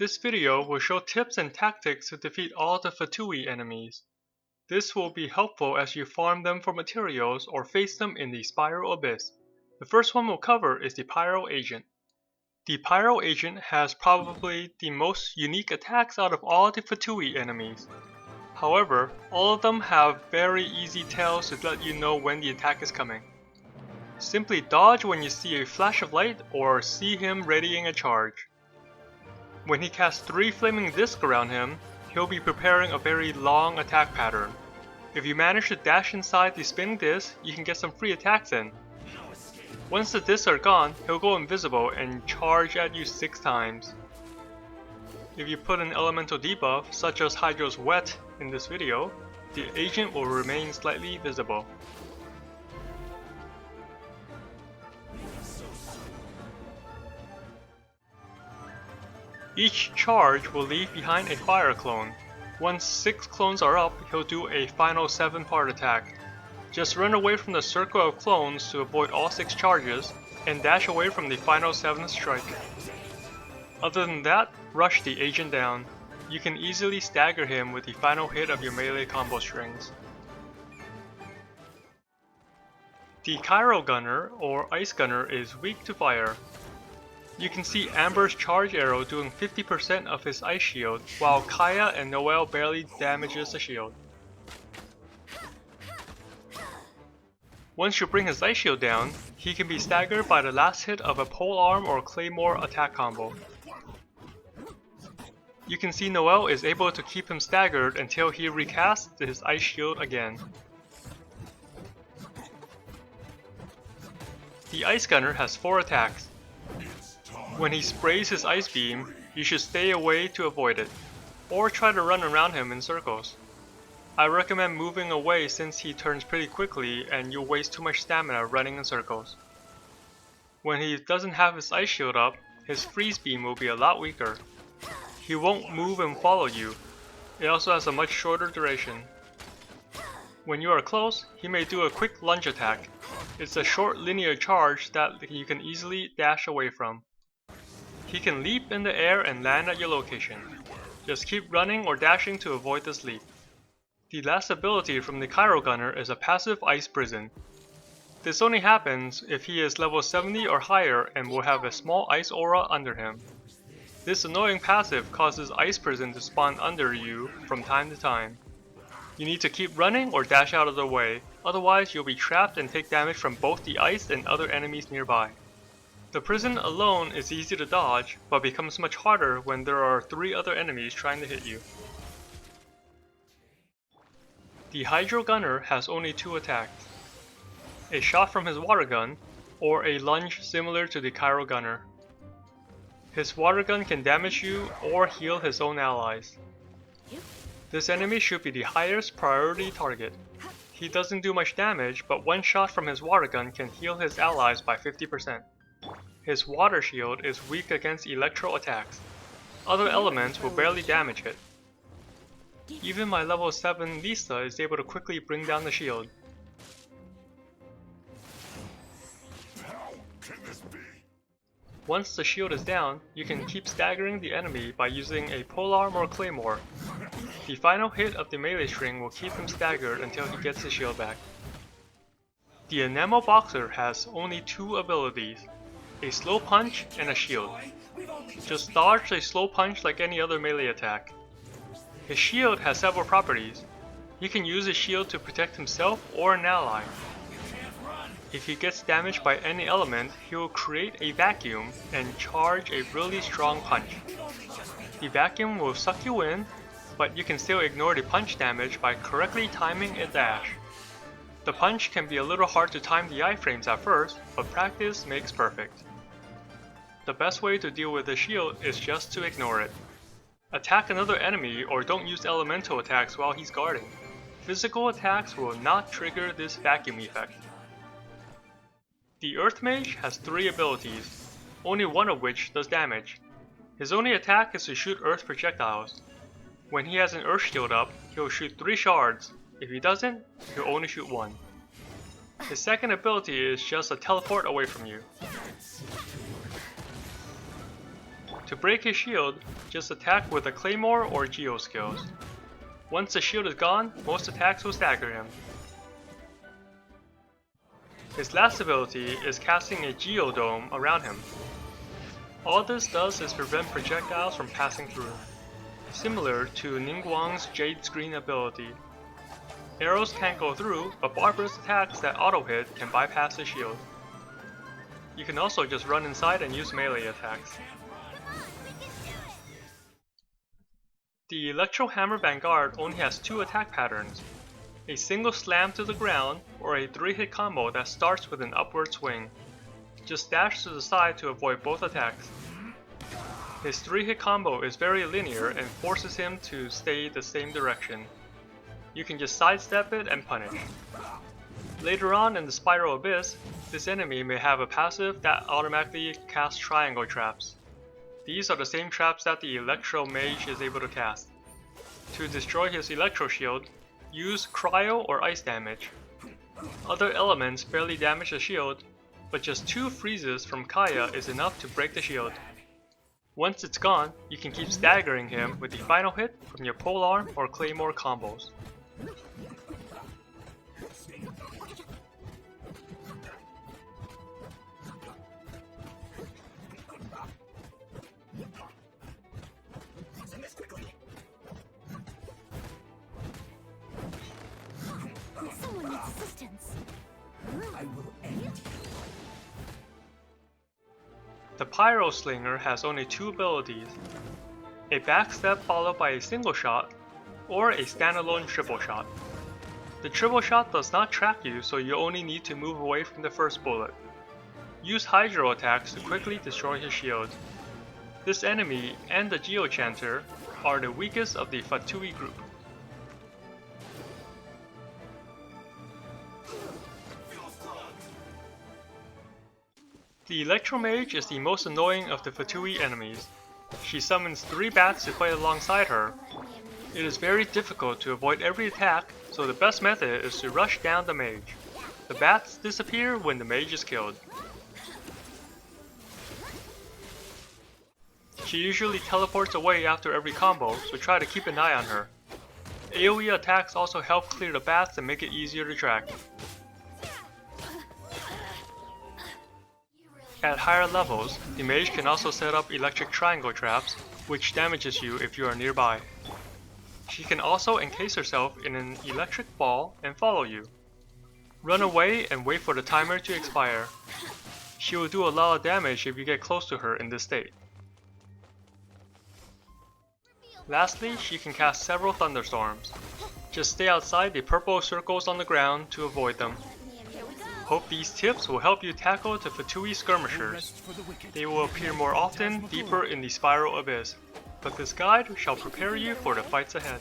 This video will show tips and tactics to defeat all the Fatui enemies. This will be helpful as you farm them for materials or face them in the Spiral Abyss. The first one we'll cover is the Pyro Agent. The Pyro Agent has probably the most unique attacks out of all the Fatui enemies. However, all of them have very easy tells to let you know when the attack is coming. Simply dodge when you see a flash of light or see him readying a charge. When he casts 3 flaming discs around him, he'll be preparing a very long attack pattern. If you manage to dash inside the spinning disc, you can get some free attacks in. Once the discs are gone, he'll go invisible and charge at you 6 times. If you put an elemental debuff, such as Hydro's Wet in this video, the agent will remain slightly visible. Each charge will leave behind a fire clone. Once 6 clones are up, he'll do a final 7-part attack. Just run away from the circle of clones to avoid all 6 charges, and dash away from the final 7th strike. Other than that, rush the agent down. You can easily stagger him with the final hit of your melee combo strings. The Cryogunner or Ice Gunner is weak to fire. You can see Amber's charge arrow doing 50% of his ice shield, while Kaya and Noelle barely damages the shield. Once you bring his ice shield down, he can be staggered by the last hit of a polearm or claymore attack combo. You can see Noelle is able to keep him staggered until he recasts his ice shield again. The Ice Gunner has 4 attacks. When he sprays his ice beam, you should stay away to avoid it, or try to run around him in circles. I recommend moving away since he turns pretty quickly and you'll waste too much stamina running in circles. When he doesn't have his ice shield up, his freeze beam will be a lot weaker. He won't move and follow you. It also has a much shorter duration. When you are close, he may do a quick lunge attack. It's a short linear charge that you can easily dash away from. He can leap in the air and land at your location. Just keep running or dashing to avoid this leap. The last ability from the Cryogunner is a passive Ice Prison. This only happens if he is level 70 or higher and will have a small ice aura under him. This annoying passive causes Ice Prison to spawn under you from time to time. You need to keep running or dash out of the way, otherwise you'll be trapped and take damage from both the ice and other enemies nearby. The prison alone is easy to dodge, but becomes much harder when there are 3 other enemies trying to hit you. The Hydrogunner has only 2 attacks. A shot from his water gun, or a lunge similar to the Cryogunner. His water gun can damage you or heal his own allies. This enemy should be the highest priority target. He doesn't do much damage, but one shot from his water gun can heal his allies by 50%. His water shield is weak against Electro attacks. Other elements will barely damage it. Even my level 7 Lisa is able to quickly bring down the shield. Once the shield is down, you can keep staggering the enemy by using a polearm or claymore. The final hit of the melee string will keep him staggered until he gets his shield back. The Anemoboxer has only 2 abilities. A slow punch and a shield. Just dodge a slow punch like any other melee attack. His shield has several properties. He can use his shield to protect himself or an ally. If he gets damaged by any element, he will create a vacuum and charge a really strong punch. The vacuum will suck you in, but you can still ignore the punch damage by correctly timing a dash. The punch can be a little hard to time the iframes at first, but practice makes perfect. The best way to deal with the shield is just to ignore it. Attack another enemy or don't use elemental attacks while he's guarding. Physical attacks will not trigger this vacuum effect. The Earth Mage has 3 abilities, only one of which does damage. His only attack is to shoot earth projectiles. When he has an earth shield up, he'll shoot 3 shards. If he doesn't, he'll only shoot 1. His second ability is just a teleport away from you. To break his shield, just attack with a Claymore or Geo skills. Once the shield is gone, most attacks will stagger him. His last ability is casting a Geodome around him. All this does is prevent projectiles from passing through, similar to Ningguang's Jade Screen ability. Arrows can't go through, but Barbarous attacks that auto-hit can bypass the shield. You can also just run inside and use melee attacks. The Electrohammer Vanguard only has 2 attack patterns, a single slam to the ground or a 3-hit combo that starts with an upward swing. Just dash to the side to avoid both attacks. His 3-hit combo is very linear and forces him to stay the same direction. You can just sidestep it and punish. Later on in the Spiral Abyss, this enemy may have a passive that automatically casts triangle traps. These are the same traps that the Electro Mage is able to cast. To destroy his Electro Shield, use Cryo or Ice damage. Other elements barely damage the shield, but just 2 freezes from Kaya is enough to break the shield. Once it's gone, you can keep staggering him with the final hit from your Polearm or Claymore combos. Someone needs assistance. I will end you. The Pyroslinger has only 2 abilities, a backstep followed by a single shot, or a standalone triple shot. The triple shot does not track you, so you only need to move away from the first bullet. Use Hydro attacks to quickly destroy his shield. This enemy and the Geochanter are the weakest of the Fatui group. The Electro Mage is the most annoying of the Fatui enemies. She summons 3 bats to fight alongside her. It is very difficult to avoid every attack, so the best method is to rush down the mage. The bats disappear when the mage is killed. She usually teleports away after every combo, so try to keep an eye on her. AoE attacks also help clear the bats and make it easier to track. At higher levels, the mage can also set up electric triangle traps, which damages you if you are nearby. She can also encase herself in an electric ball and follow you. Run away and wait for the timer to expire. She will do a lot of damage if you get close to her in this state. Lastly, she can cast several thunderstorms. Just stay outside the purple circles on the ground to avoid them. Hope these tips will help you tackle the Fatui skirmishers. They will appear more often deeper in the Spiral Abyss, but this guide shall prepare you for the fights ahead.